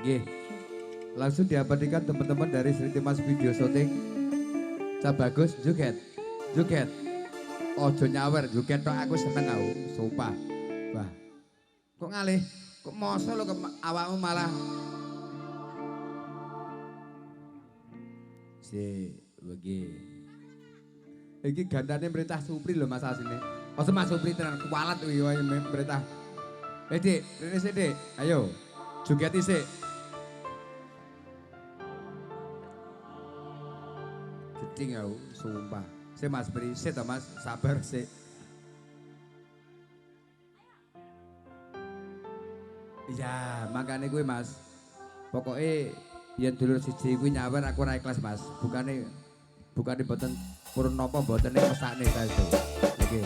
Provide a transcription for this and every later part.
Nggih. Langsung diabadikan teman-teman dari Sri Timas Video Shooting. Cak Bagus joget. Joget. Ojo nyawer, joget tok aku seneng aku, sumpah. Wah. Kok ngalih? Kok mosok lo awakmu malah si begi. Iki gandane perintah Supri lho Mas asine. Ojo Mas Supri tenan kualat kuwi perintah. Dik, rene sik Dik. Ayo. Joget isik. Geding aku, sumpah. Sik Mas Pri, sik to Mas, sabar sik. Iya, makane kuwi Mas. Pokoke yen dulur siji kuwi nyawer aku ora ikhlas Mas. Bukane boten purun napa mboten ning mesakne ta itu. Oke.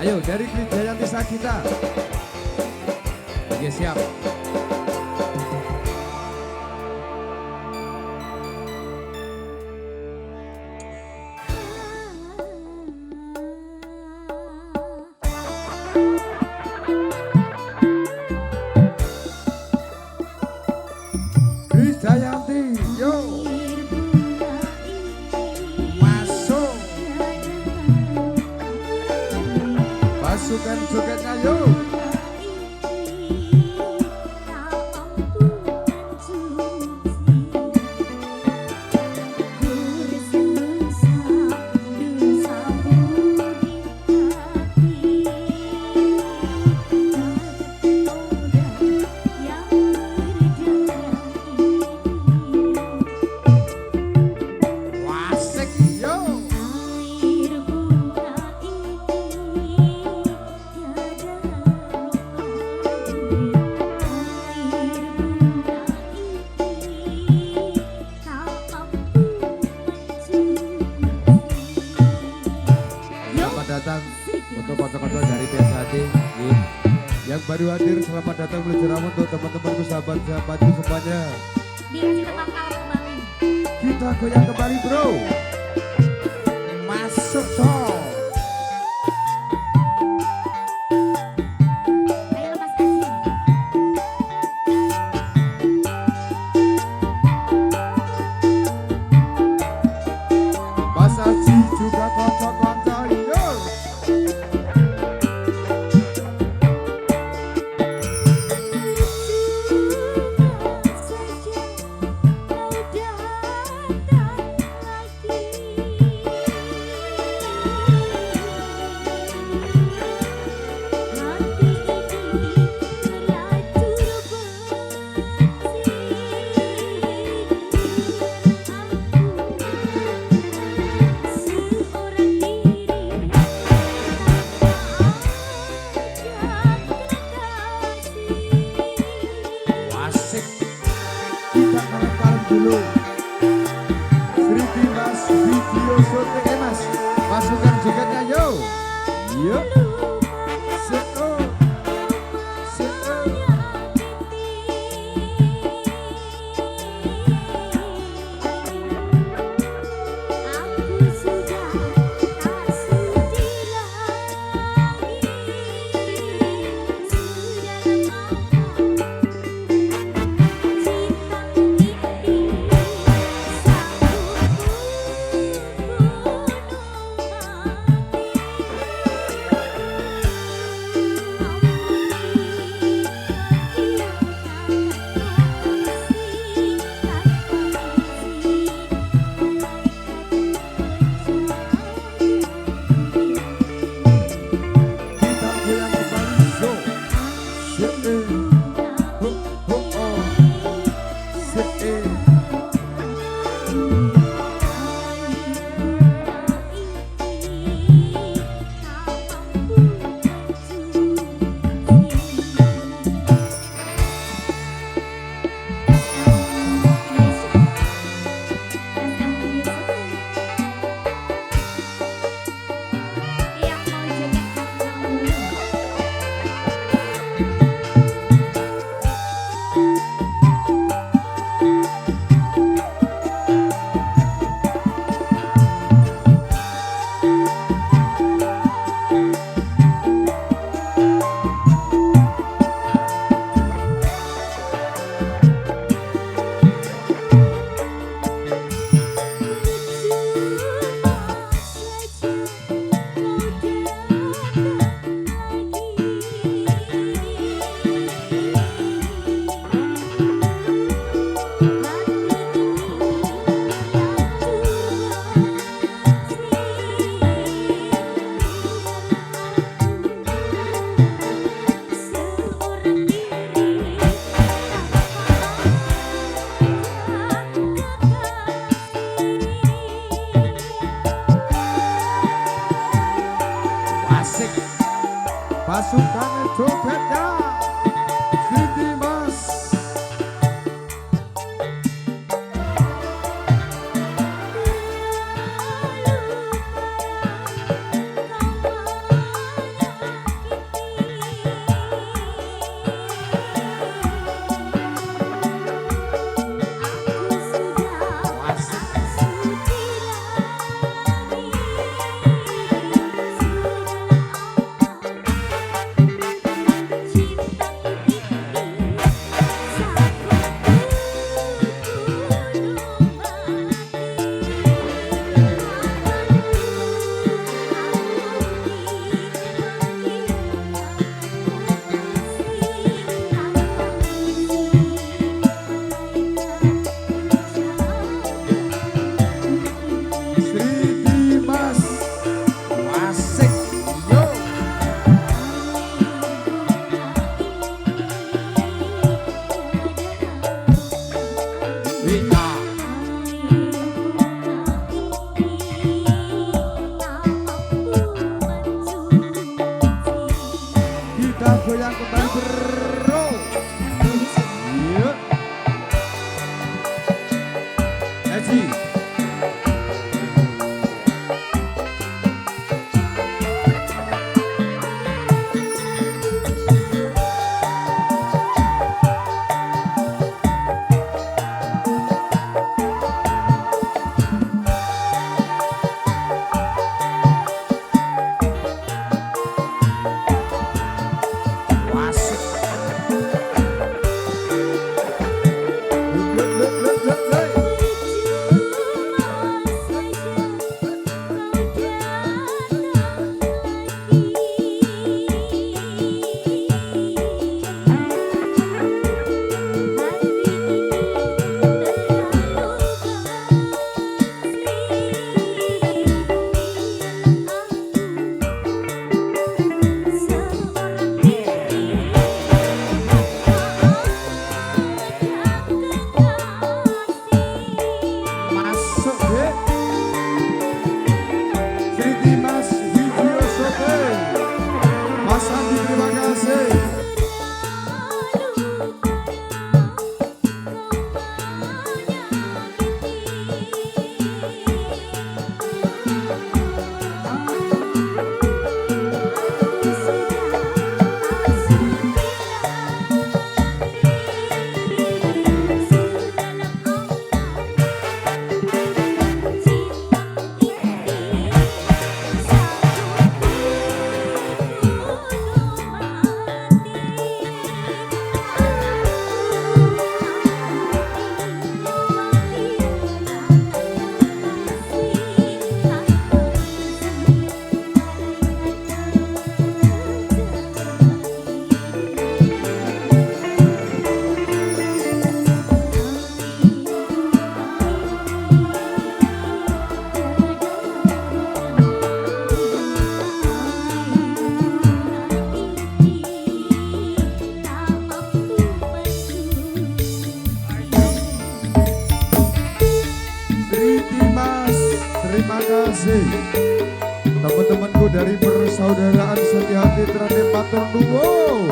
Ayo dari Kridayanti Sagita. Oke, siap. Kridayanti, yo. Masuk. Pasukan jogetnya yo. Datang untuk kota-kota dari PSHD yang baru hadir, selamat datang belajar untuk teman-temanku, sahabat-sahabatku semuanya. Dikasih tepang kalem kembali. Kita goyang kembali bro. Masuk toh. Ayo Mas Aji. Mas Aji juga konco-konco. Kita kalem-kalem dulu. Sri Timas Video Shooting Mas. Pasukan jogetnya yo. Yo. Seko. Seko. Aku sudah tak sudi lagi. Sudah lama persaudaraan Setiahati Trane matur nuwun.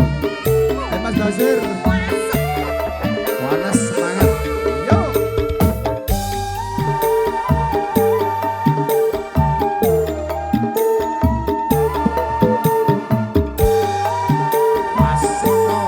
Mas Basir. Panas semangat. Yo. Asik no.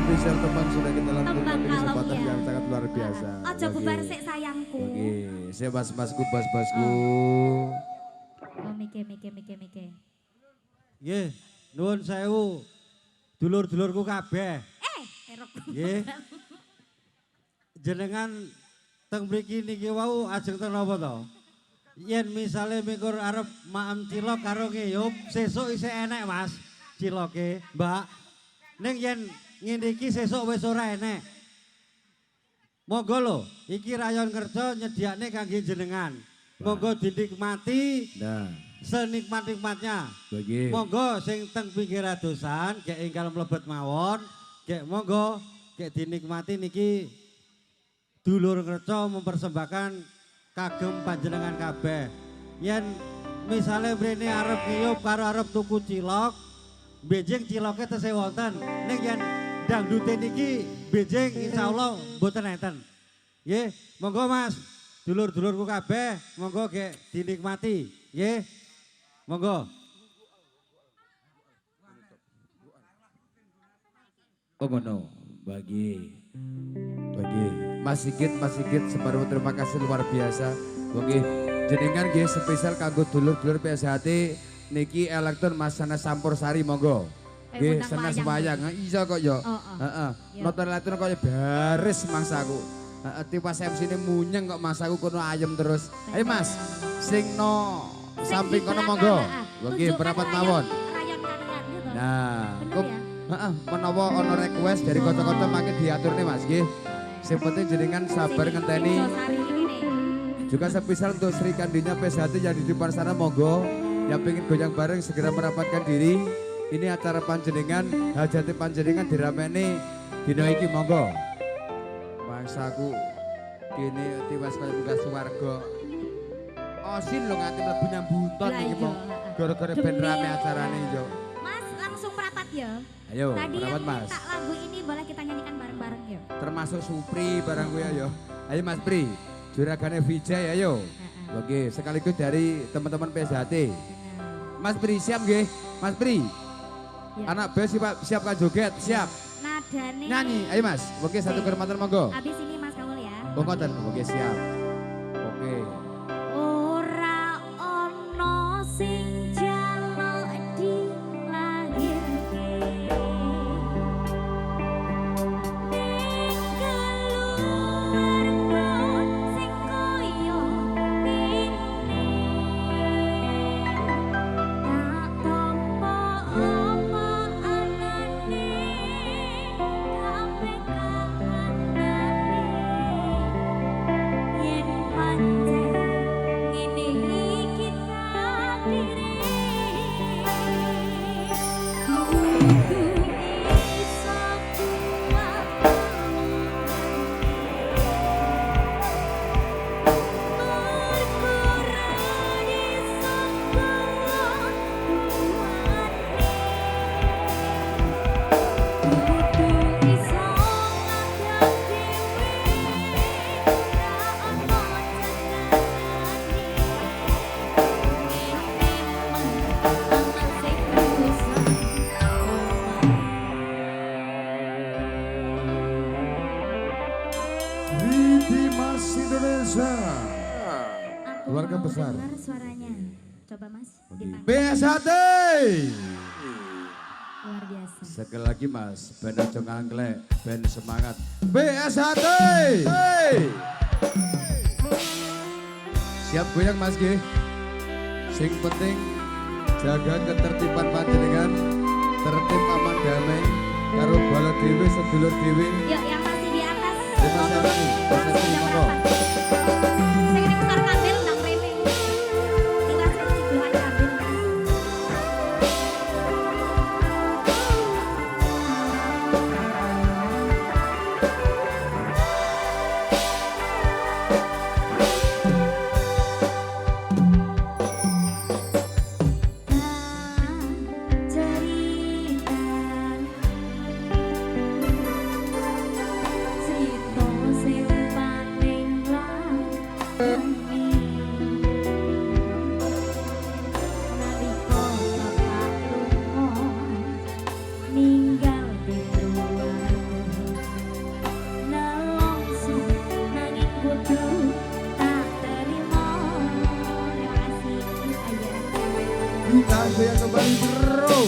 spesial teman sudah kita lakukan di kesempatan yang sangat luar biasa. Aja bubar sik sayangku. Oke, saya mas-masku, bos-bosku. Oh mike. Nggih, nuwun sewu. Dulur-dulurku kabeh. Erok. Nggih. Jenengan teng mriki niki wau ajeng teng napa to? Yen misale mikur arep maem cilok karo ngeyup, sesuk isih enek Mas ciloke, Mbak. Ning yen ngene iki sesuk wis ora enek. Monggo lho, iki rayon kerja nyediakne kangge jenengan. Monggo dinikmati. Nah, senikmat-nikmatnya. bagi. Monggo sing teng pinggir adosan, gek ingkang mlebet mawon, gek monggo gek dinikmati niki dulur kerja mempersembahkan kagem panjenengan kabeh. Yen misale mrene arep ngiyup karo arep tuku cilok, benjing ciloke tesih wonten. Ning yen dangdute niki benjing insyaallah mboten enten. Nggih, monggo Mas, dulur-dulurku kabeh, monggo gek dinikmati. Nggih. Monggo. Oh ngono, bagi. Mas Sigit separuh terima kasih luar biasa. Oke, jenengan nggih spesial kanggo dulur-dulur PSHT niki elektron Mas Sana Sampursari monggo. Nggih, senes wayang. Iso kok ya. Heeh. Nonton elektron kok baris mangsaku. Heeh, tipas MC-ne munyeng kok mangsaku kono ayem terus. Ayo Mas, sing no samping kono monggo. Oke, berapat mawon. Nah, kok heeh, menawa ono request dari kota-kota makin diatur nih Mas nggih. Sing penting jenengan sabar ngenteni. Juga spesial untuk Sri Kandinya PSHT yang di depan sana monggo. Yang pengen goyang bareng segera merapatkan diri. Ini acara panjenengan, hajati panjenengan dirameni dina iki monggo. Bangsaku kene tiwas kaya munggah swarga. Osin lho nganti mlebu nyambunton iki mong. Gara-gara ben rame acarane yo. Mas langsung merapat ya. Ayo, Tadi merapat yang Mas. minta lagu ini boleh kita nyanyikan bareng-bareng ya. Termasuk Supri barang gue ayo. Ayo Mas Pri, juragannya Vijay ayo. Oke, sekaligus dari teman-teman PSHT. Mas Pri siap nggih? Mas Pri. Ya. Anak bes siap kan joget? Siap. Nadane. Nyanyi, ayo Mas. Oke, satu kehormatan monggo. Abis ini Mas Kaul ya. Ngoten. Oke, siap. Oke. Ora ono sing jaluk dilahirke. Ning keluarga sing koyo ngene. Tak tampa apa anane kabeh kahanane. Yen pancen ngene iki takdire kudu iso kuat berkurang iso kuat kudu iso ngadeg Ritimas Indonesia. Keluarga besar. Suaranya. Coba Mas, dipanggil. PSHT. Luar biasa. Sekali lagi Mas, ben aja ngangklek, ben semangat. PSHT. Siap goyang Mas G. Sing penting jaga ketertiban panjenengan, tertib aman damai, karo bala dhewe sedulur dhewe. Yuk yang masih di atas. Terima kasih. Langsung jam berapa? Saya ini besar kabel nang rene. Tiwas kebutuhan kabel. Cerita sing paling langgeng nalika bapak lunga ninggal di keluarga nelongso nanging kudu tak terima. Terima kasih ayah. Kita goyang kembali bro.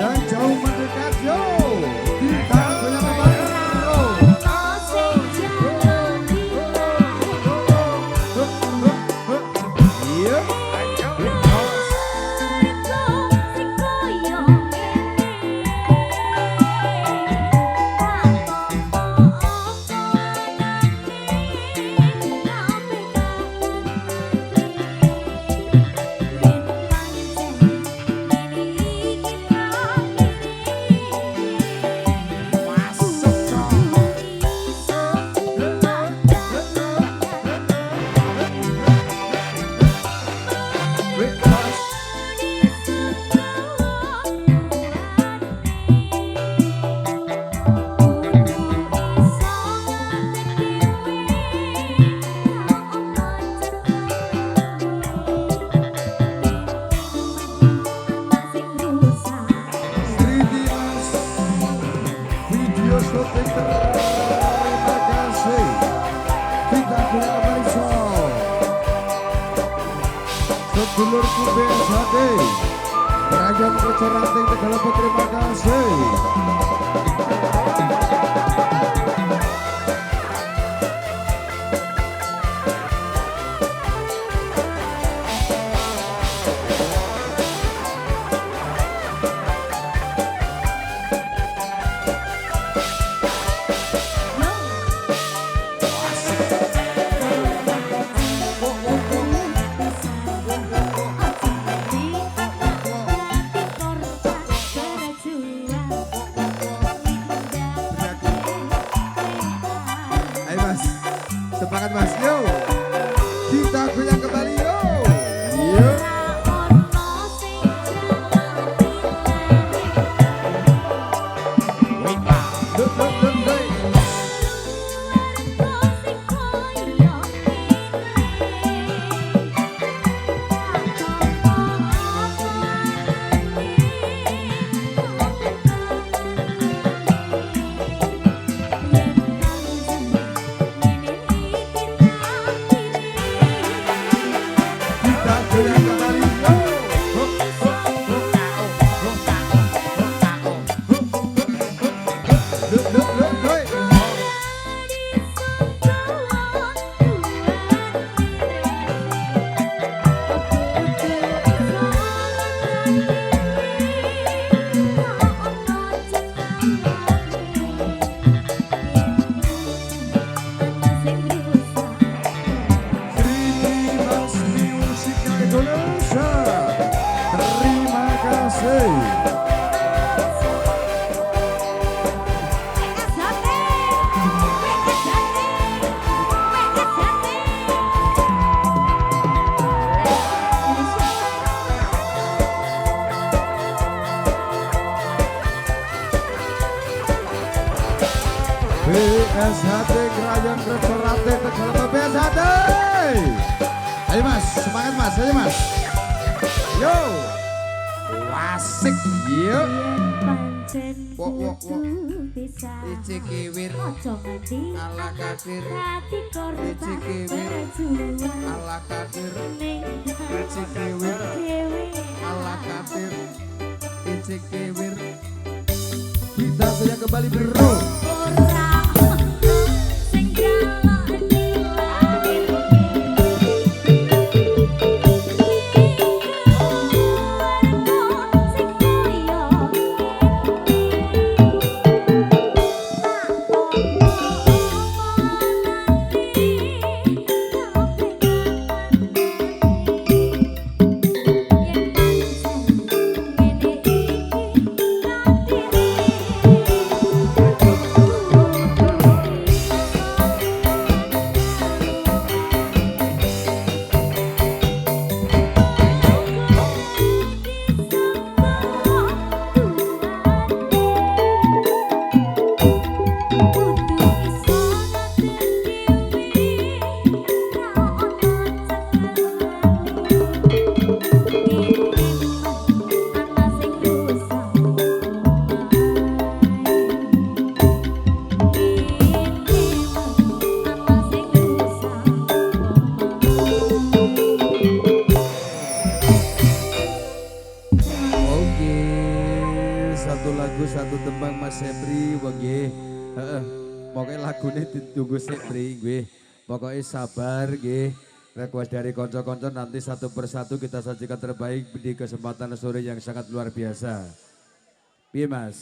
Yang jauh mendekat yo. Kita goyang kembali bro. Iya. Video syuting terima kasih. Kita goyang kembali sedulurku BSHD Kerajaan Rejo Ranting Tegalapo terima kasih. Semangat Mas, yo. Kita goyang kembali, yo. Yo. BSHD Kerajaan Rejo Ranting Tegalapo BSHD. Ayo Mas, semangat Mas, ayo Mas. Yo. Wasik, yo. Wok. Ici kiwir ala kadir. Ici kiwir ala kadir. Ici kiwir ala kadir. Ici kiwir. Kita goyang kembali bro. Satu tembang Mas Sepri nggih. Heeh. Pokoke lagune ditunggu Sepri nggih. Pokoke sabar nggih. Request dari konco-konco nanti satu persatu kita sajikan terbaik di kesempatan sore yang sangat luar biasa. Piye Mas?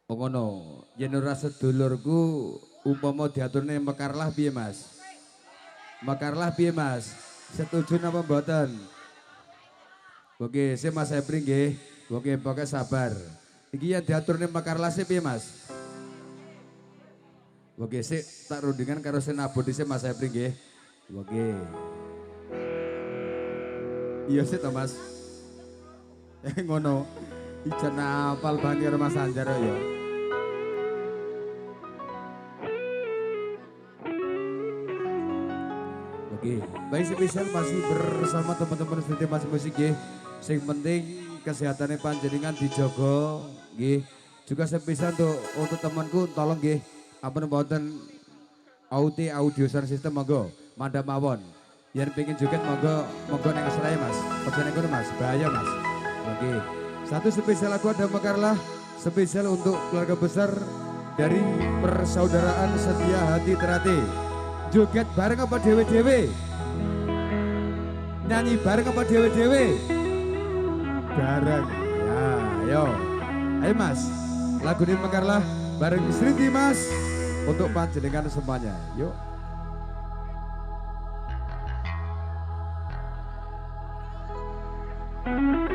Ngono, yen ora sedulurku umpama diaturne mekarlah piye Mas? Mekarlah piye Mas? Setuju napa mboten? Oke, saya Mas Sepri nggih. Oke, pokoknya sabar. Iki ya diaturne mekarlah sih piye Mas? Oke, sik tak rundingan karo senabut dhisik Mas Sepri nggih. Oke. Iya sih to Mas. Ngono. Ijan apal banget karo Mas Anjar ya. Oke, baik spesial masih bersama teman-teman seperti Mas Musik nggih. Sing penting kesehatannya panjenengan dijogo nggih. Juga spesial untuk temanku tolong nggih. Ampun mboten audio sound system monggo mandhap mawon. Yang pengen joget monggo neng Asraya Mas. Ojo neng kono Mas, bahaya Mas. Oke. Satu spesial lagu ada Mekarlah, spesial untuk keluarga besar dari persaudaraan Setia Hati Terate. Joget bareng apa dewe-dewe? Nyanyi bareng apa dewe-dewe? Bareng. Ya, ayo. Ayo Mas, lagu ini Mekarlah bareng Sri Dimas untuk panjenengan semuanya. Yuk. Dengan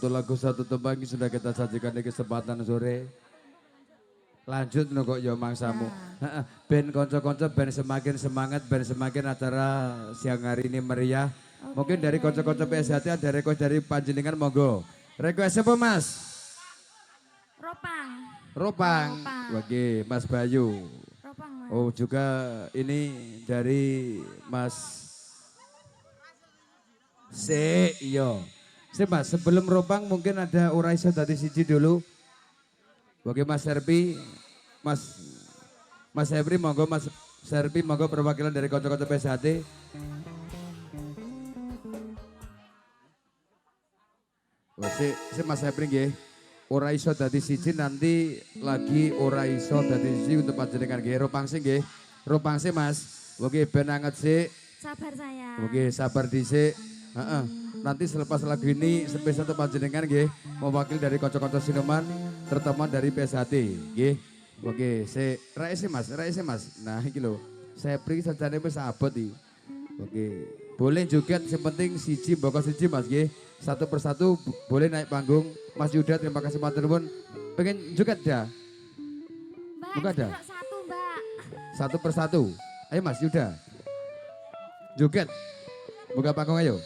Satu lagu satu tembang ini sudah kita sajikan di kesempatan sore. Lanjut no kok ya mangsamu. Ben konco-konco ben semakin semangat, ben semakin acara siang hari ini meriah. Mungkin dari konco-konco PSHT ada request dari panjenengan monggo. Request apa Mas? Ropang. Ropang. Ropang. Oke, Mas Bayu. Ropang, Mas. Oh juga ini dari Mas iya. Mas, sebelum Ropang mungkin ada Uraiso dari siji dulu. Oke Mas Serpi, Mas Hebri monggo, Mas Serpi monggo perwakilan dari kota-kota PSHT. Oh, si Mas Hebri nggih. Uraiso dari siji nanti lagi Uraiso dari siji untuk panjenengan nggih. Ropang sih nggih. Ropang sih Mas. Oke ben anget sih. Sabar saya. Oke sabar dhisik. Nanti selepas lagu ini spesial untuk panjenengan nggih, mewakili dari kanca-kanca sineman terutama dari PSHT nggih. Oke, raise Mas. Nah iki lho, Sepri sajane wis abot iki. Oke. Boleh joget yang penting siji mboko siji Mas nggih. Satu persatu boleh naik panggung. Mas Yuda terima kasih matur nuwun. Pengen joget ya? Mbak, Bukan ada? satu Mbak. Satu persatu. Ayo Mas Yuda. Joget. Buka panggung ayo.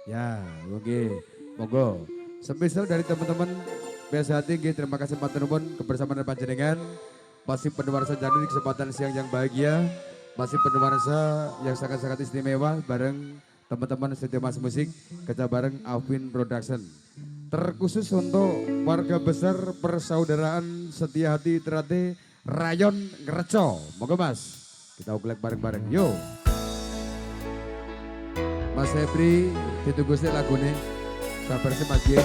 Ya, oke. Monggo. Spesial dari teman-teman PSHT nggih, terima kasih matur nuwun kebersamaan panjenengan. Masih penuh warsa janji di kesempatan siang yang bahagia. Masih penuh warsa yang sangat-sangat istimewa bareng teman-teman Setia Mas Musik kerja bareng Alvin Production. Terkhusus untuk warga besar persaudaraan Setia Hati Trate Rayon Ngreco. Monggo Mas, kita uklek bareng-bareng. Yo. Mas Hebri ditunggu sih lagunya. Sabar sih Mas Ye.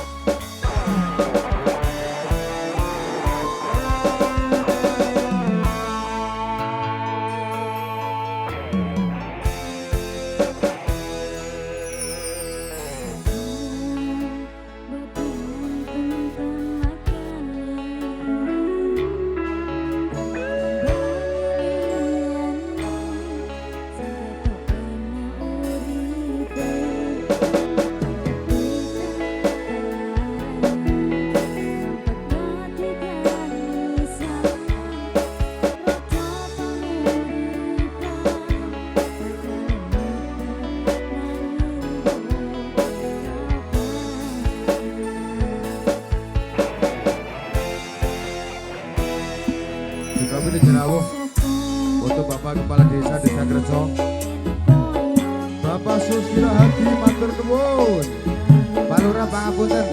Kami di Jerawuh untuk Bapak Kepala Desa Ngreco, Bapak Susilo Hadi matur nuwun, Pak Lurah pangapunten.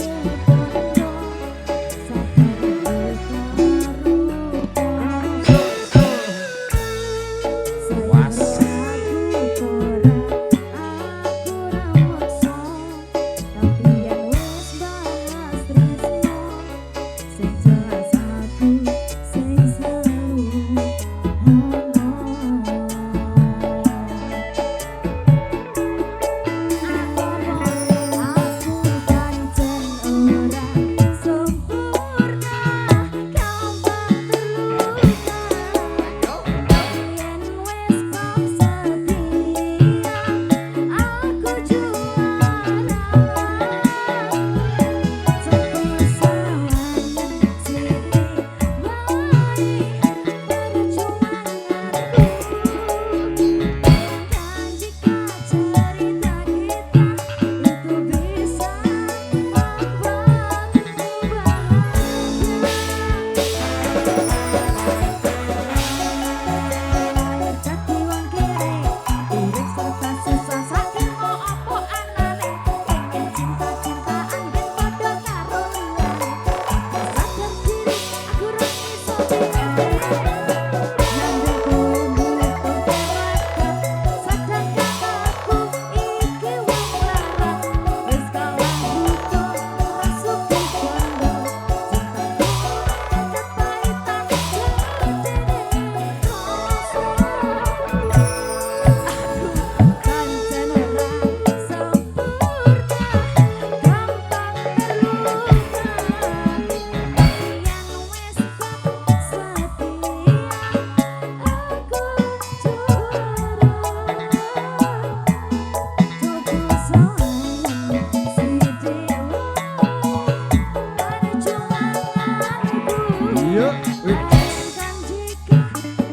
Yuk, wih. Bayangkan jika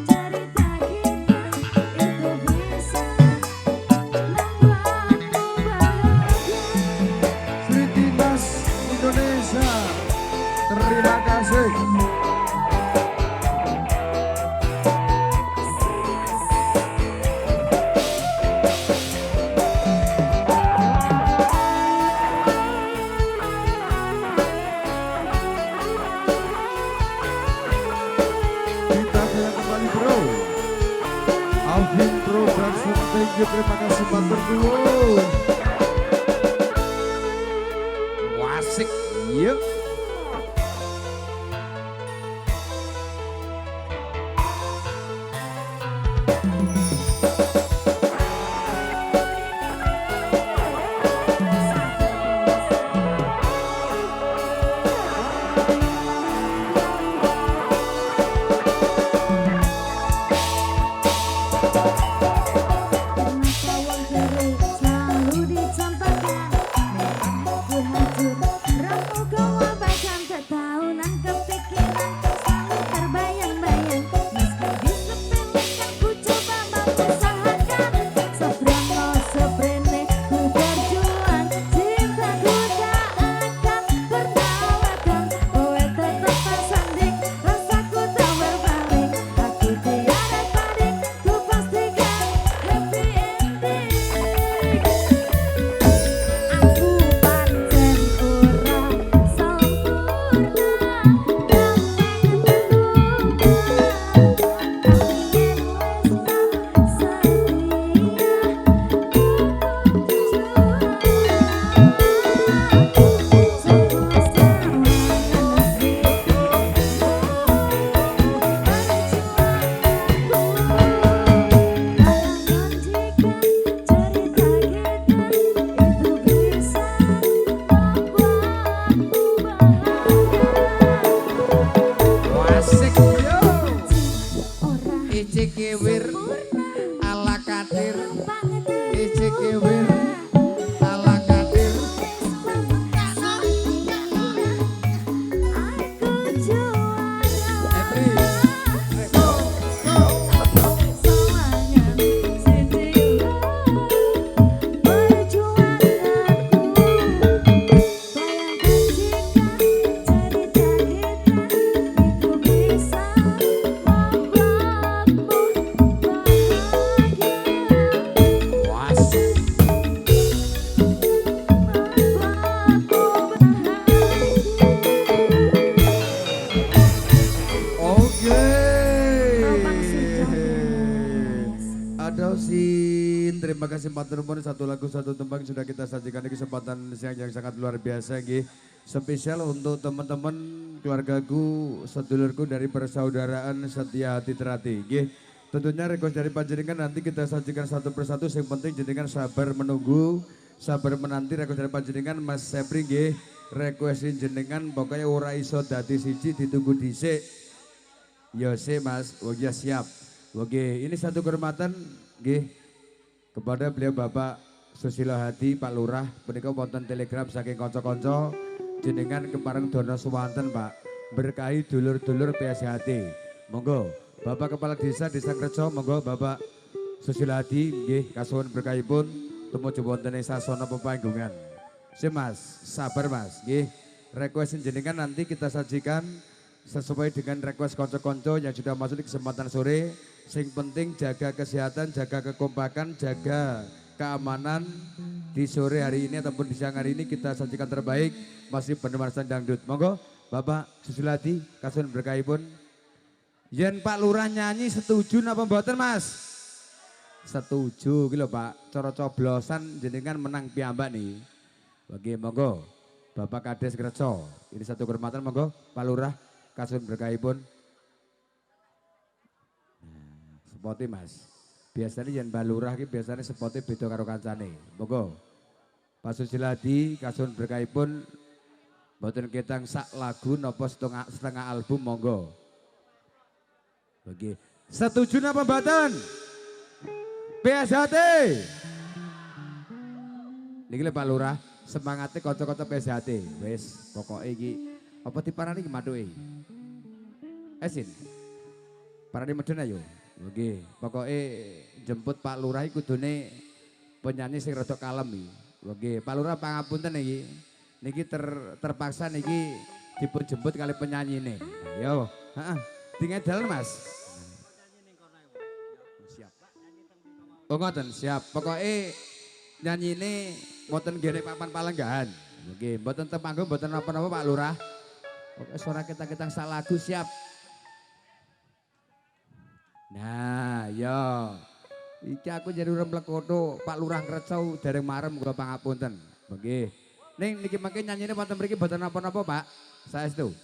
cerita kita itu bisa membuatmu bahagia. Sri Timnas Indonesia. Terima kasih. Kita goyang kembali bro. Alvin Production, thank you, terima kasih matur nuwun. Wasik, yuk. Kenapa wong kere selalu dicontohkan? Aku hancur, ramu kau abaikan. Tak tahu nangkep pikiranku selalu terbayang-bayang. Meski disepelekan ku coba mengusahakan. Sebrano sebrene ku berjuang. Cintaku tak akan tertawakan. Kowe tetap bersanding, rasaku tak berbalik. Aku tiada tanding, ku pastikan happy ending. Aku pancen ora sempurna, gampang berubah. Ingin wis Wasik, yuk. Ici kiwir ala kadir. Ici kiwir ala kadir. Epri. Wasik. Oke. Abang sudah, Mas. Ada Sin, terima kasih matur nuwun, satu lagu satu tembang sudah kita sajikan di kesempatan siang yang sangat luar biasa nggih. Spesial untuk teman-teman keluargaku, sedulurku dari persaudaraan Setia Hati Terati nggih. Tentunya request dari panjenengan nanti kita sajikan satu persatu, yang penting jenengan sabar menunggu, sabar menanti request dari panjenengan Mas Sepri nggih. Requestin jenengan pokoknya ora iso dadi siji ditunggu dhisik. Ya sih Mas, oh ya siap. Oke, ini satu kehormatan nggih kepada beliau Bapak Susilo Hadi Pak Lurah, menika wonten telegram saking kanca-kanca jenengan kepareng dono suwanten Pak. Berkahi dulur-dulur PSHT. Monggo Bapak Kepala Desa Krejo, monggo Bapak Susilo Hadi nggih kasuwun berkahipun tumuju wonten ing sasana pepanggungan. Si Mas, sabar Mas nggih. Request jenengan nanti kita sajikan sesuai dengan request konco-konco yang sudah masuk di kesempatan sore. Sing penting jaga kesehatan, jaga kekompakan, jaga keamanan di sore hari ini ataupun di siang hari ini kita sajikan terbaik masih benar dangdut. Monggo Bapak Susiladi kasuwun berkahipun. Yen Pak Lurah nyanyi setuju napa mboten Mas? Setuju gitu Pak. Cara coblosan jenengan menang piyambak nih. Bagi monggo Bapak Kades Kreco. Ini satu kehormatan monggo Pak Lurah kasuwun berkahipun. Spotnya Mas. Biasanya yang Mbak Lurah ini biasanya spotnya beda karo kancane. Monggo. Pak Susiladi kasuwun berkahipun mboten ketang sak lagu napa setengah album monggo. Bagi setuju napa mboten? PSHT. Niki lho Pak Lurah, semangatnya kanca-kanca PSHT. Wis, pokoke iki apa diparani iki mathuke. Esin. Parane medun ayo. Nggih, pokoke jemput Pak Lurah iki kudune penyanyi sing rada kalem iki. Nggih, Pak Lurah pangapunten iki. Niki terpaksa niki dipun jemput kali penyanyine. Yo, heeh. Dingedal Mas. Siap. Oh ngoten, siap. Pokoke nyanyine mboten nggene papan palenggahan. Nggih, mboten teng panggung mboten napa-napa Pak Lurah. Pokoke suara kita sak lagu siap. Nah, yo. Iki aku jadi urem lekoto, Pak Lurah Ngrecau dereng marem kula pangapunten. Nggih. Ning niki mangke nyanyine wonten mriki mboten napa-napa, Pak. Saestu.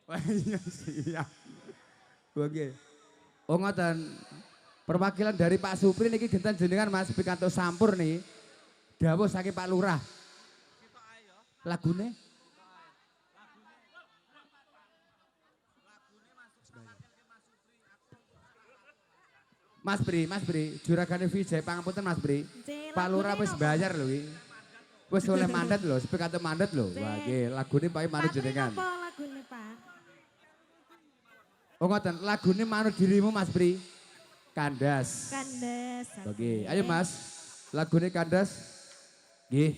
Wah, iya siap. Nggih. Oh ngoten. Perwakilan dari Pak Supri niki genten jenengan Mas pikantuk sampur nih. Dawuh saking Pak Lurah. Lagune Mas Bri, juragane Vijay pangapunten Mas Bri. Pak Lurah wis bayar lho iki. Wis oleh mandat lho, pikantuk mandat lho. Wah nggih, lagune pae manut jenengan. Apa lagune, Pak? Oh ngoten, lagune manut dirimu Mas Bri. Kandas. Kandas. Oke, ayo Mas. Lagune Kandas. Nggih.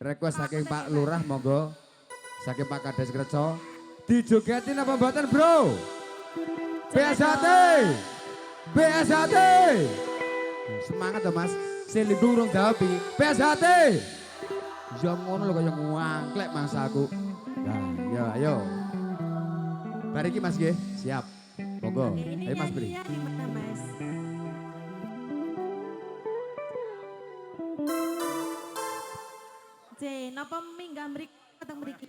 Request saking Pak Lurah monggo. Saking Pak Kades Ngreca. Dijogetin apa mboten, Bro? BSHT. BSHT. Semangat toh Mas. Sing durung jawab iki. BSHT. Ya ngono lho kaya ngwangklek mangsaku. Nah, ya ayo. Bariki Mas nggih, siap. Monggo. Ayo Mas Bri. Mas. Napa minggah mriki keteng mriki?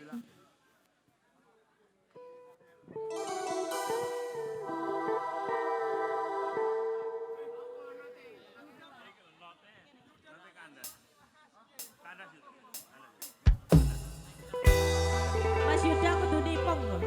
Mas Yuda kudu nipong lho.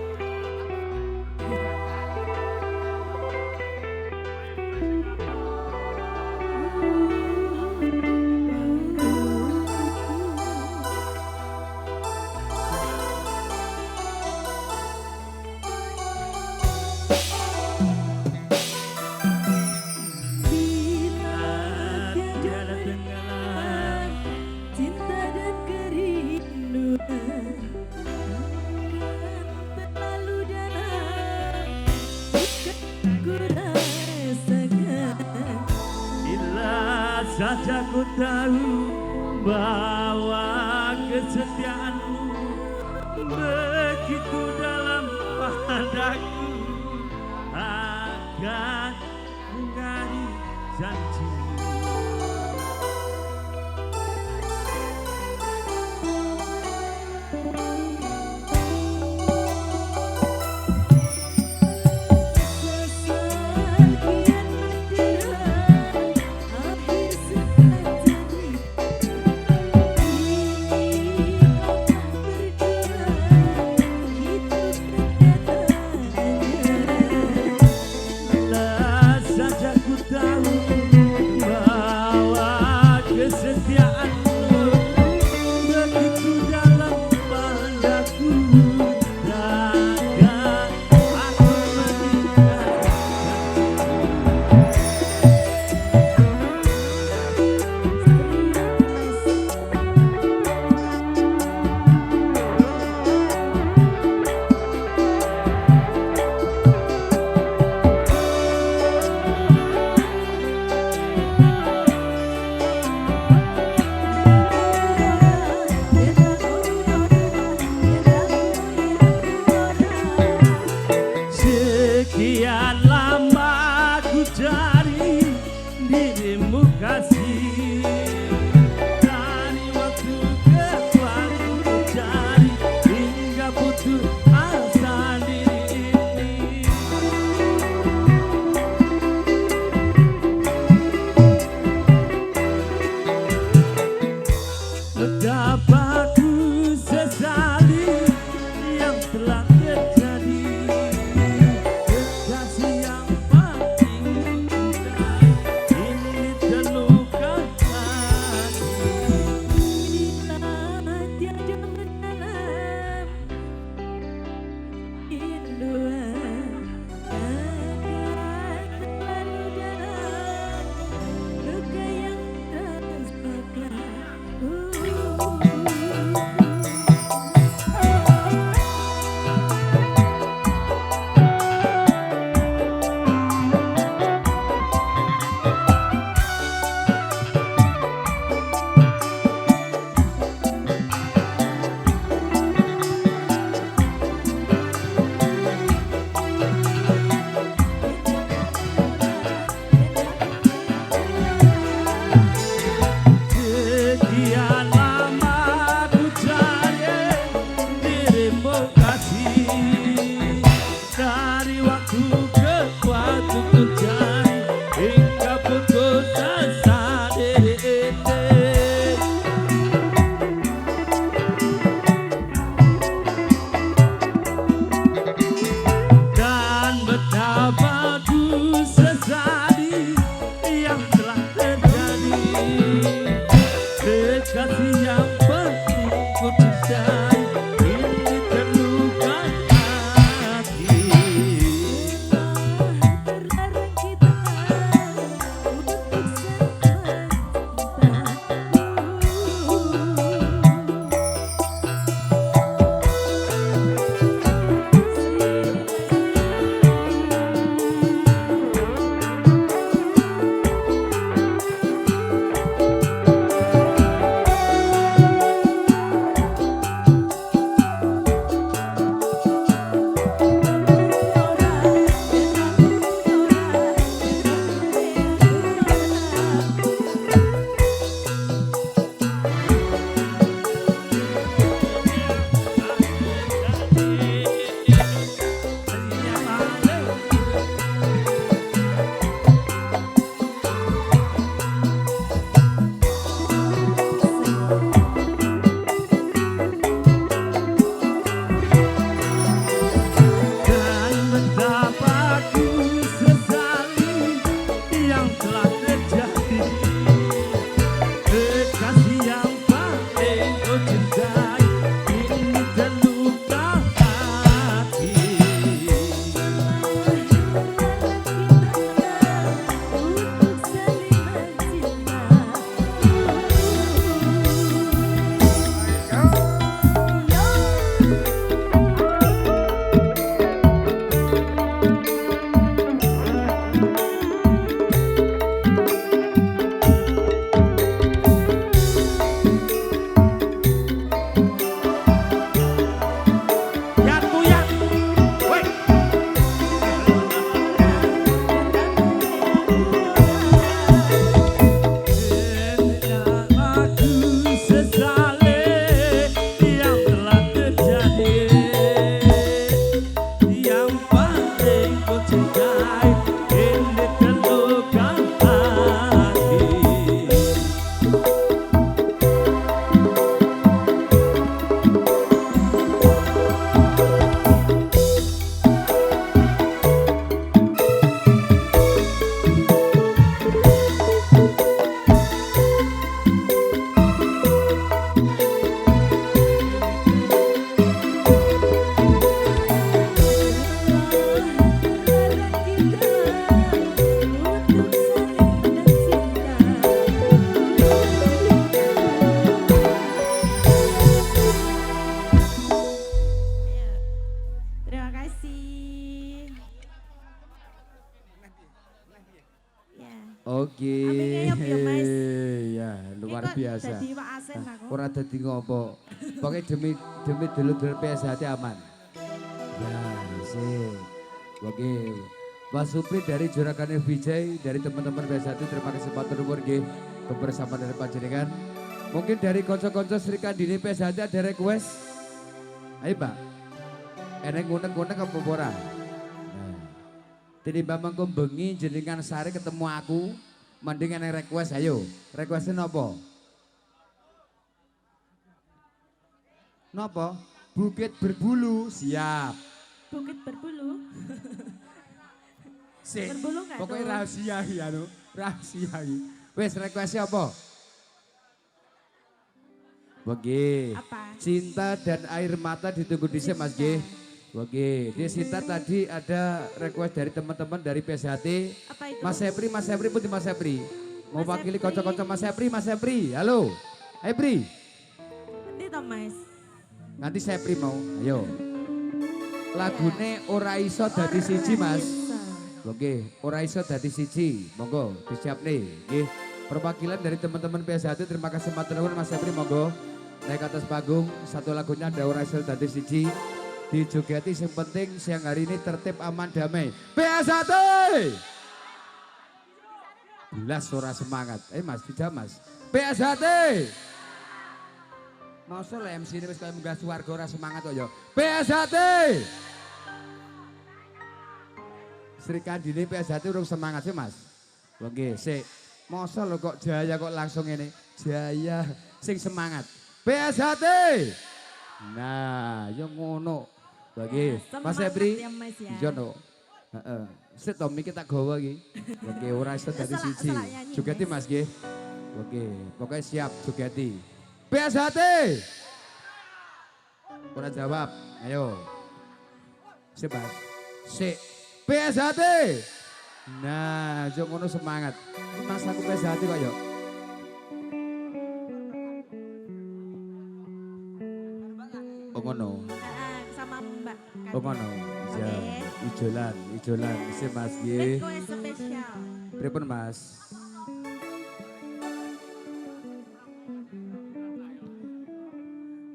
Saja ku tahu bahwa kesetiaanmu begitu dalam padaku akan menjadi janji. Saja ku tahu badai ini terluka hati. Terlarang kita untuk Dan betapa ku sesali yang telah terjadi. Kekasih yang paling kau cintai ini terluka hati. untuk saling mencinta. Yat kuyat, woi. Betapa ku sesali yang telah terjadi. Yang paling ku cintai ini terluka hati. Terima kasih. Ya. Oke. Apike yop ya, Mas. Ya, luar Iki kok biasa. Dadi Pak Asen aku. Ora dadi ngopo. Pokoke demi dulur-dulur PSHT aman. Ya, sip. Oke. Mas Supri dari Juragan Vijay, dari teman-teman PSHT, terima kasih matur nuwun nggih kebersamaan dari panjenengan. Mungkin dari konco-konco Sri Kandini PSHT ada request. Ayo, Pak. Eneng nguneng-nguneng apa ora? Nah. Tinimbang mengko bengi jenengan sare ketemu aku, mending eneng request ayo. Requestnya napa? Napa? Bukit berbulu, siap. Bukit berbulu. Sik. Berbulu nggak Pokoknya tuh? rahasia iki anu, rahasia iki. Wis requestnya apa? Oke. Apa? Cinta dan air mata ditunggu di Mas G. Oke, di Sinta tadi ada request dari teman-teman dari PSHT. Apa itu? Mas Sepri putih Mas Sepri. Mau Mas wakili Sepri. kocok-kocok Mas Sepri. Halo. Sepri. Ini toh Mas. Nanti Sepri mau. Ayo. Lagune ora iso dadi siji, Mas. Bisa. Oke, ora iso dadi siji. Monggo disiapne. Nggih. Perwakilan dari teman-teman PSHT, terima kasih matur nuwun Mas Sepri, monggo. Naik ke atas panggung, satu lagunya ada ora iso dadi siji. Dijogeti yang penting siang hari ini tertib aman damai. PSHT! Belas ora semangat. Mas, bisa Mas. PSHT! Masa lah MC ini wis kaya munggah swarga ora semangat kok ya. PSHT! Sri Kandini PSHT urung semangat sih Mas. Oke, sik. Masa lo kok Jaya kok langsung ini. Jaya sing semangat. PSHT! Nah, yo ngono. Bagi Mas Semangat Ebri, ya, Mas, ya. iya no. Heeh. Sik to iki tak gawa iki. Oke, ora iso dadi siji. Selak nyanyi, Jogeti Mas nggih. Oke, pokoknya siap jogeti. PSHT. Ora jawab. Ayo. Sip, Mas. Sik. PSHT. Nah, yo ngono semangat. Mas aku PSHT kok yo. Oh ngono. Sama Mbak. Oh ngono. Ya, ijolan. Sip, Mas nggih. Request spesial. Pripun, Mas?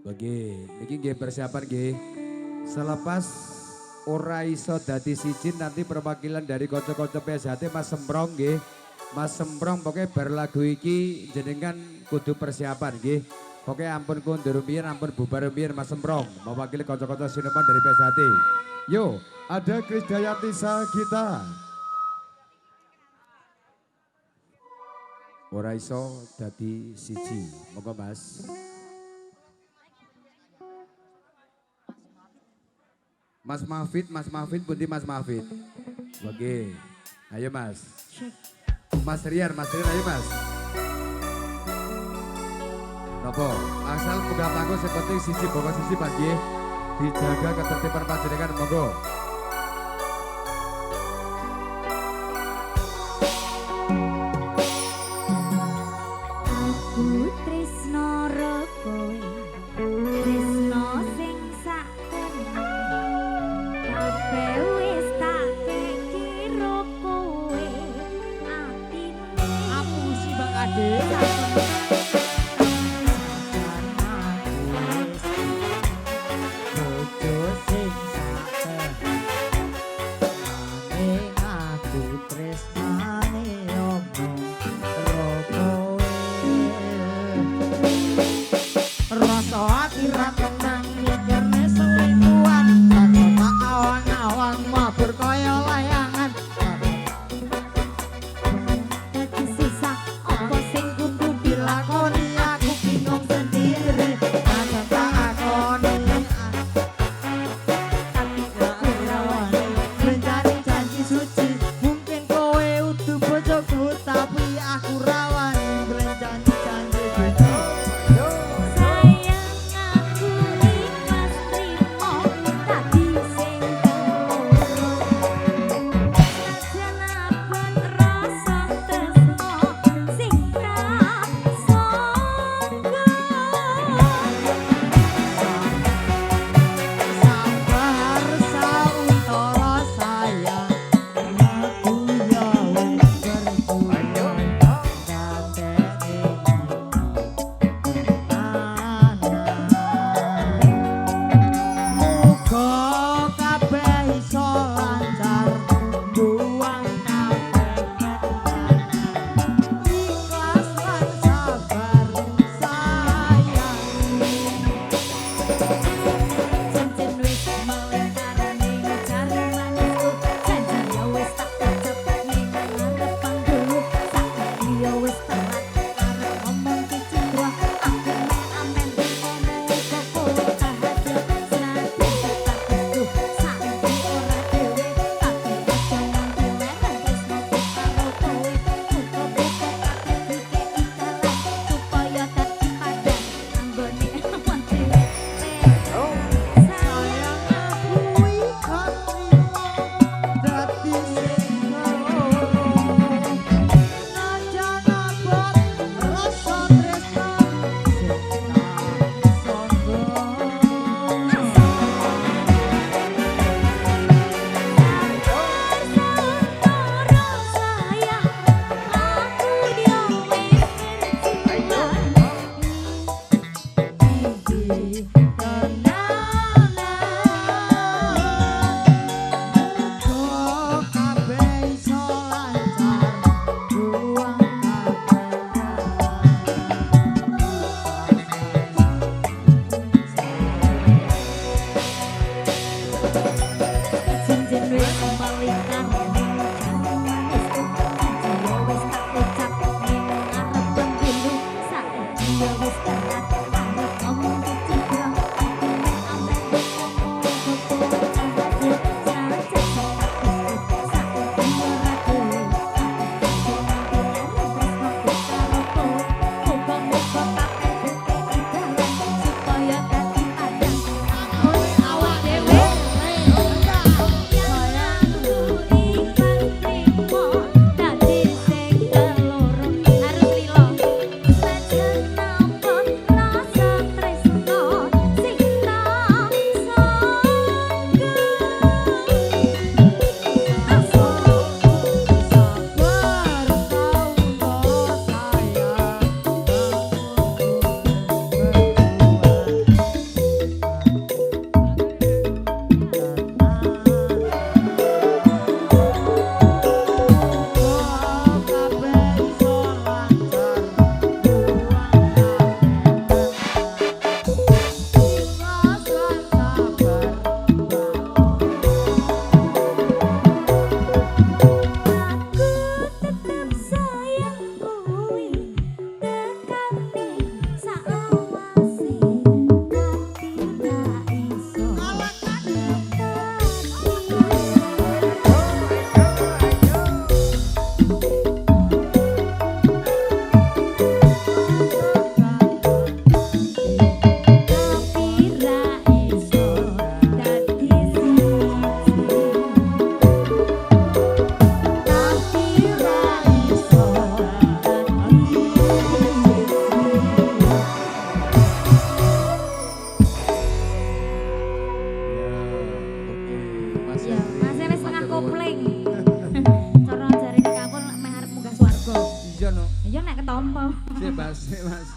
Oke, iki nggih persiapan nggih. Selepas ora iso dadi siji nanti perwakilan dari kanca-kanca PSHT Mas Semprong nggih. Mas Semprong pokoknya bar lagu iki jenengan kudu persiapan nggih. Pokoknya ampun kundur rumiyin, ampun bubar rumiyin Mas Semprong. Mewakili kanca-kanca sineman dari PSHT. Yo, ada Krisdayanti kita. Ora iso dadi siji. Monggo Mas. Mas Mahfid, pundi Mas Mahfid? Oke, ayo Mas. Mas Rian, ayo Mas. Nopo, asal buka panggung seperti sisi bawah sisi pagi, dijaga ketertiban panjenengan monggo. Aku tresno ro kowe, tresno sing sak kabeh wis tak kira kowe atine. Aku si Bang Ade. Dadi sisa apa sing kudu dilakoni aku bingung sendiri. Kadang tak akoni tapi gak rawani. Mencari janji suci, mungkin kowe utuh bojoku, tapi aku rawani janji-janji suci. Sayang aku ikhlas trimo tadi sing keloro. Sajan abot rasa tresno sing prasangka. Sabar sauntara sayang, aku ya wis berjuang ngateni muga kabeh iso lancar, buang kabeh ikhlas lan sabar sayang. Cincin wis melingkar ning jari manisku. Janji ya wis tak ucap ning ngarep panggungku. Saiki ya wis telat arep ngomong ki cindra. Aku mek amen ngono kok kowe bahagia. Senajan statusku saiki ora dhewe, tapi aja nganti leren tresnoku karo kowe. Muga-muga kabeh dikeki dalan supaya dadi padang anggone awak dhewe. Sayang aku ikhlas trimo dadi sing loro. Najan abot rasa tresno sing tak sombong. Muga kabeh iso lancar, buang Cincin wis melingkar ning jari manisku. Janji ya wis tak ucap ning ngarep panggungku. Saiki ya wis telat arep ngomong ki cindra. ditompo. Sik Mas, sik Mas.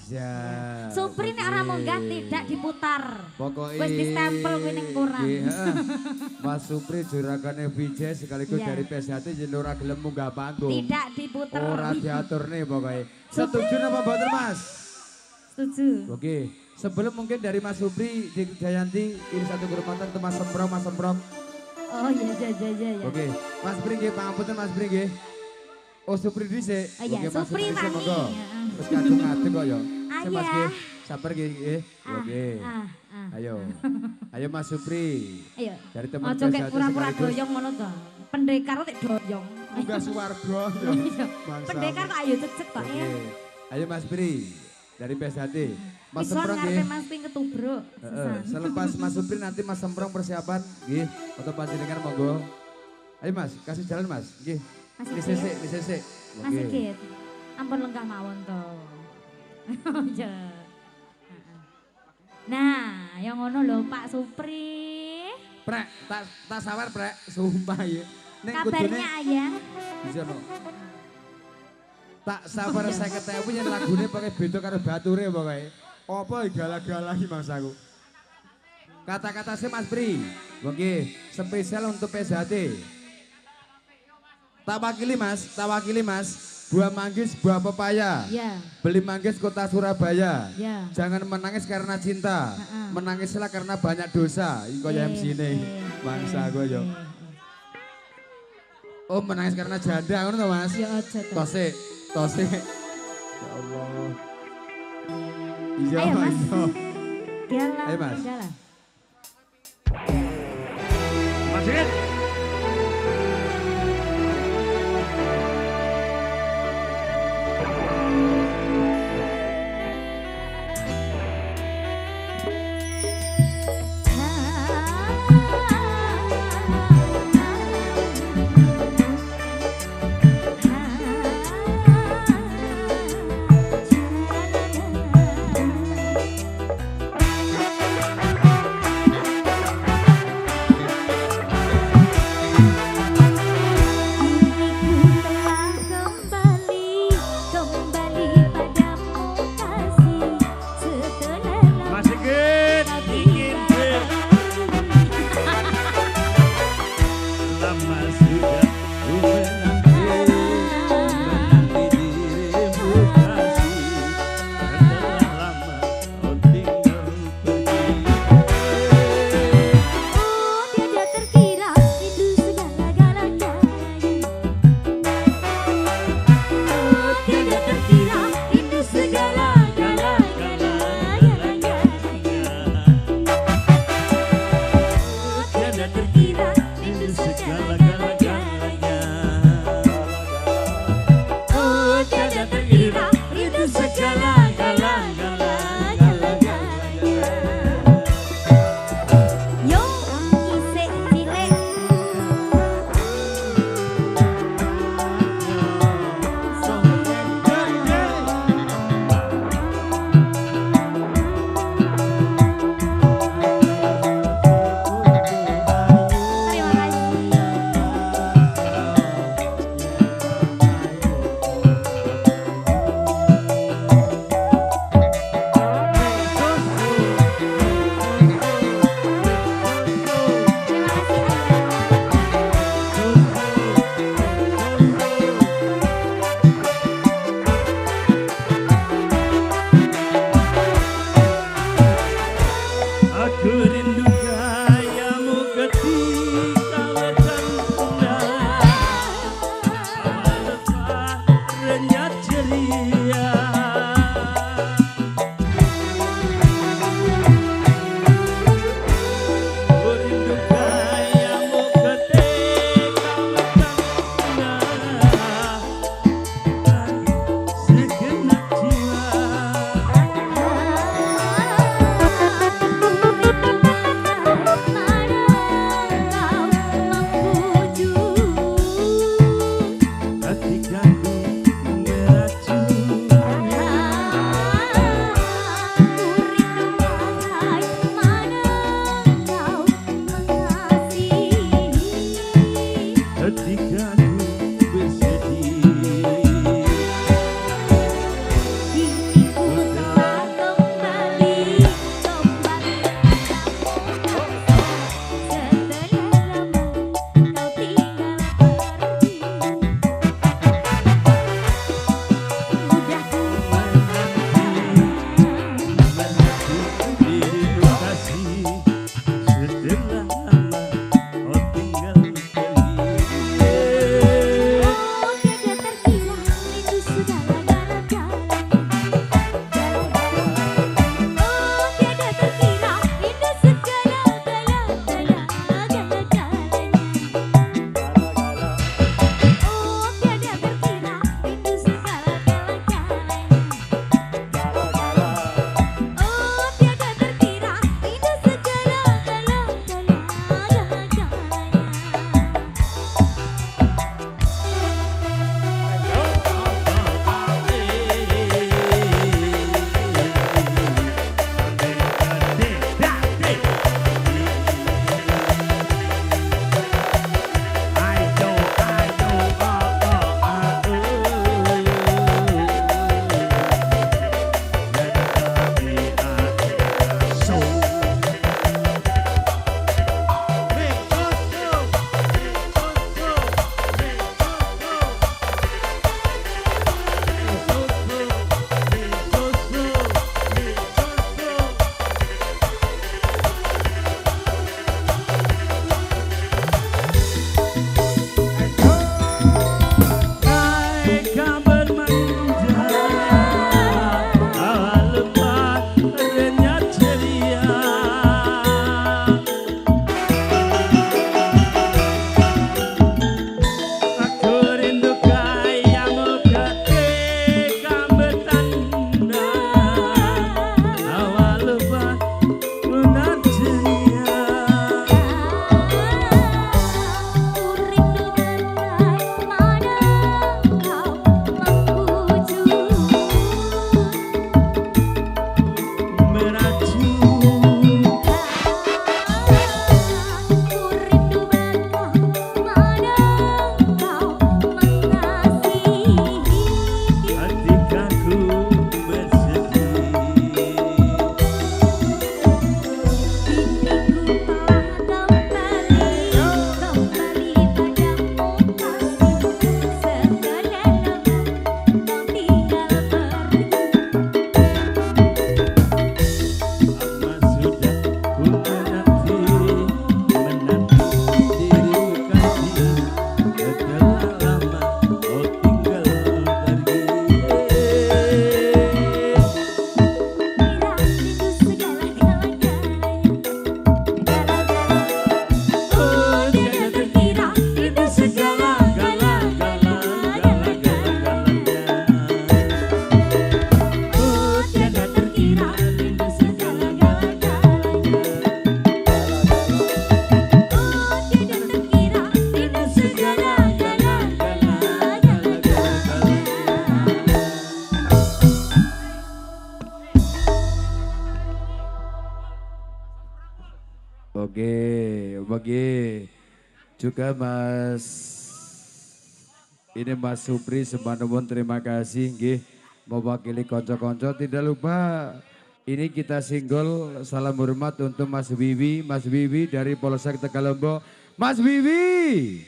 Ya. Supri nek ora munggah tidak diputar. Pokoknya Wis distempel kuwi ning koran. Mas Supri juragane VJ sekaligus Iya. dari PSHT yen ora gelem munggah panggung. Tidak diputer. Ora diatur nih pokoknya. Setuju napa mboten Mas? Setuju. Oke, sebelum mungkin dari Mas Supri, Dik Jayanti, ini satu grup mantan ke Mas Semprong, Mas Semprong. Oh iya iya. Oke, Mas Supri nggih, pangapunten Mas Supri nggih. Oh Supri dhisik. Oh iya, Oke, Mas Supri dhisik, wani. monggo. Heeh. Terus kadung ngadeg kok ya. Sik, Mas Ayah. nggih. Sabar nggih nggih. Oke. Ah. Ayo. Ayo Mas Supri. Ayo. Dari teman Ojo kayak PSHT pura-pura sekaligus. doyong ngono to. Pendekar kok tek doyong. Munggah swarga ya. Iya. Bangsa. Pendekar kok ayo cecek kok ya. Oke. Ayo Mas Supri. Dari PSHT. Mas Ison Semprong ngarepe nggih. Mas Ping ketubruk. Sesan. Selepas Mas Supri nanti Mas Semprong persiapan nggih untuk panjenengan monggo. Ayo Mas, kasih jalan Mas. Nggih. Mas Di Sigit. sisik, di sisik. Mas Sigit. Ampun lenggah mawon to. Iya. Heeh. Nah, yang ngono lho Pak Supri. Prek, tak sawar prek, sumpah ya. Ning Kabarnya ayah. bisa no. Tak sabar 50.000 yen lagune pakai beda karo bature pokoke. Apa gala-gala iki mangsaku. Kata-kata sih Mas Pri. Oke, spesial untuk PSHT. Tak wakili Mas. Buah manggis, buah pepaya. Ya, Beli manggis kota Surabaya. ya. Jangan menangis karena cinta. Ha-ha. Menangislah karena banyak dosa. Iki kaya MC ne. Bangsa gue yo. Oh, menangis karena janda ngono to, Mas? Ya aja to. Tosik. Ya Allah. Iya, Ayo, Mas. iya. Gala. Ayo, Mas. Gala. Mas Sigit. Oke. Juga Mas ini Mas Supri Semanowon, terima kasih nggih mewakili konco-konco. Tidak lupa ini kita singgol salam hormat untuk Mas Wiwi dari Polsek Tegalombo. Mas Wiwi.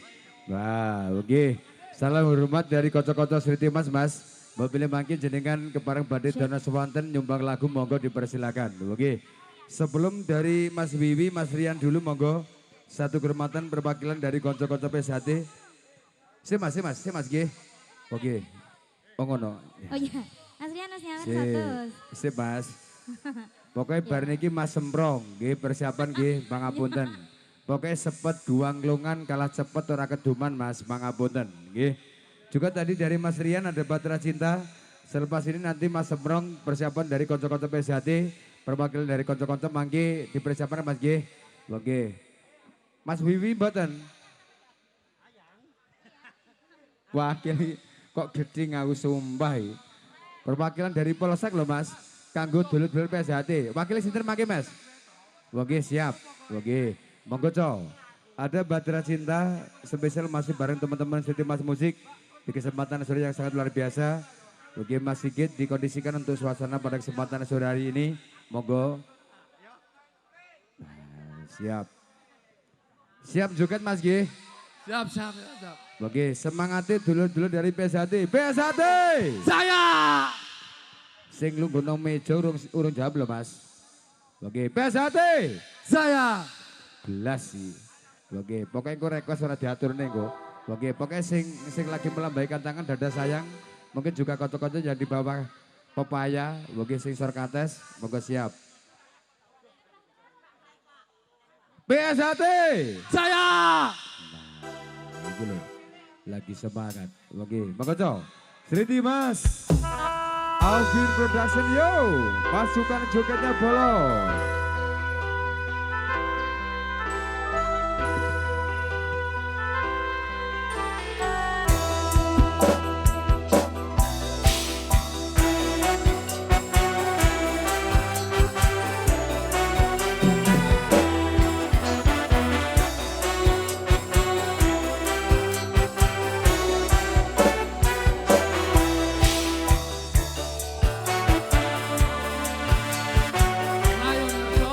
Wah, oke. Salam hormat dari konco-konco Sriti Mas. Mobil mangkin jenengan kepareng badhe dana swanten nyumbang lagu, monggo dipersilakan. Oke. Sebelum dari Mas Wiwi, Mas Rian dulu monggo. Satu kehormatan perwakilan dari konco-konco PSHT. Si Mas nggih. Oke. Oh ngono. Oh iya, Mas Rian Mas Nyawer Si, satu. si Mas. Pokoknya bar niki Mas Semprong, nggih persiapan nggih pangapunten. Pokoknya sepet guanglungan kalah cepet ora keduman Mas, pangapunten nggih. Juga tadi dari Mas Rian ada Batra Cinta. Selepas ini nanti Mas Semprong persiapan dari konco-konco PSHT, perwakilan dari konco-konco mangke dipersiapkan Mas nggih. Oke. Mas Wiwi mboten. Wakil kok gede ngaku sumpah. Perwakilan dari Polsek loh Mas. Kanggo dulur-dulur PSHT. Wakil sinten mangke Mas? Oke siap. Oke. Monggo co. Ada Batra Cinta spesial masih bareng teman-teman Siti Mas Musik di kesempatan sore yang sangat luar biasa. Oke Mas Sigit dikondisikan untuk suasana pada kesempatan sore hari ini. Monggo. Nah, siap. Siap joget Mas G. Siap. Oke, semangatnya dulur-dulur dari PSHT. PSHT! Saya. Sing lu gunung meja urung jawab loh Mas. Oke, PSHT! Saya. Gelas sih. Oke, pokoknya gue request ora diatur nih gue. Oke, pokoknya sing lagi melambaikan tangan dada sayang. Mungkin juga kocok-kocok yang di bawah pepaya. Oke, sing sorkates. Moga siap. PSHT! Saya. Nah, ini loh. Lagi semangat. Oke, Makoco. Sriti Mas. Alvin Production yo. Pasukan jogetnya bolong. Ayo,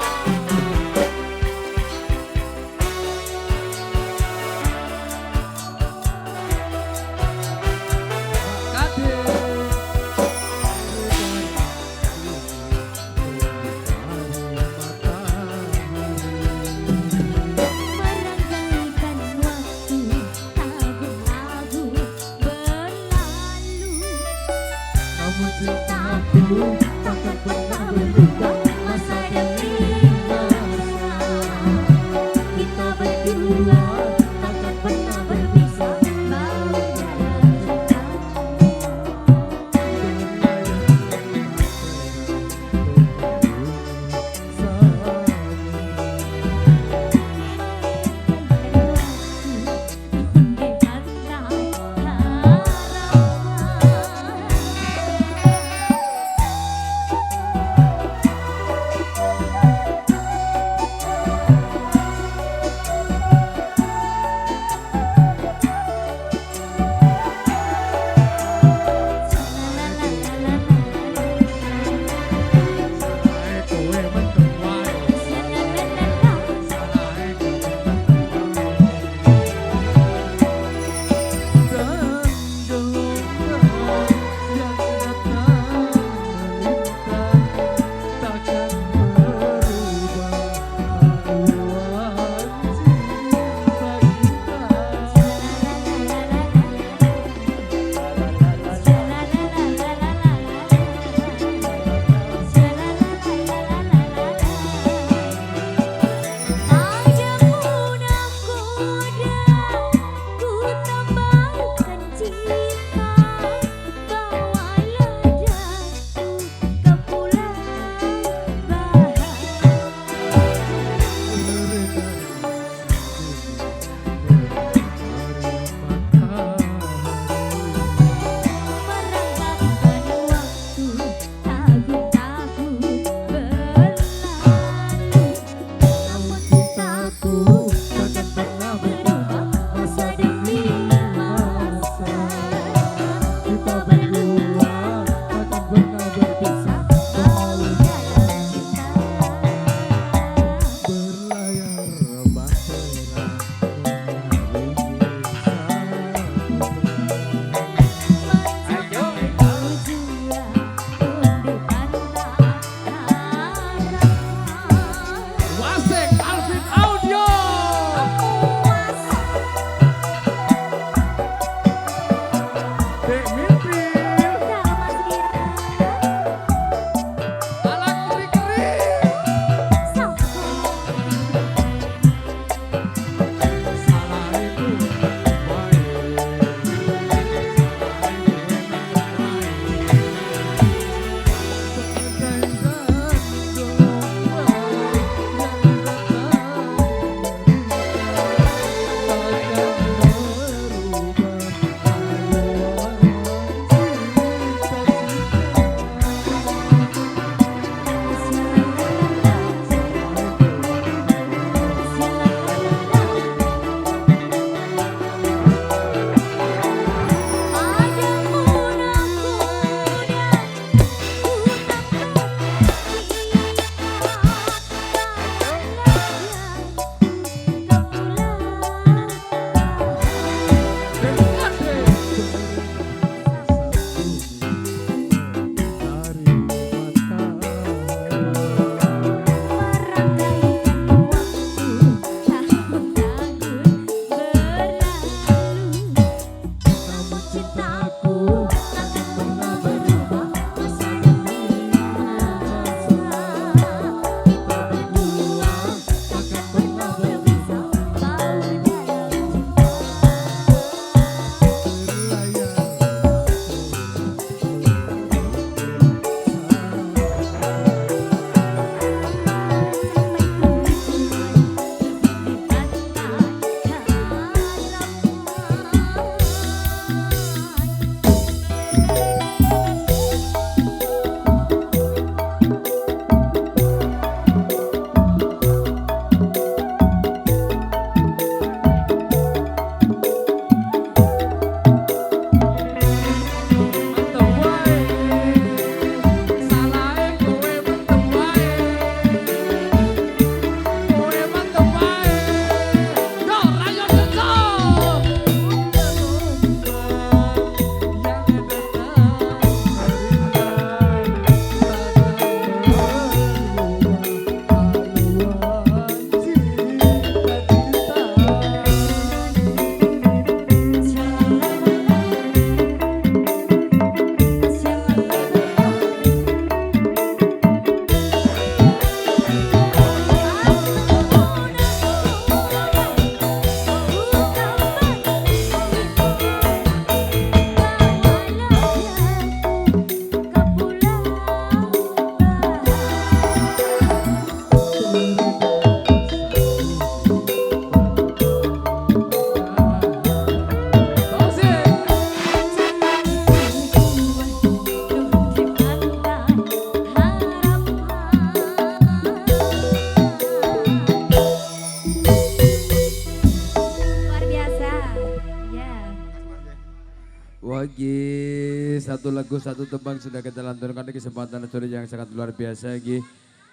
Wagi satu lagu satu tembang sudah kita lantunkan di kesempatan sore yang sangat luar biasa lagi.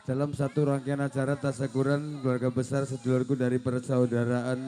Dalam satu rangkaian acara tasyakuran keluarga besar sedulurku dari persaudaraan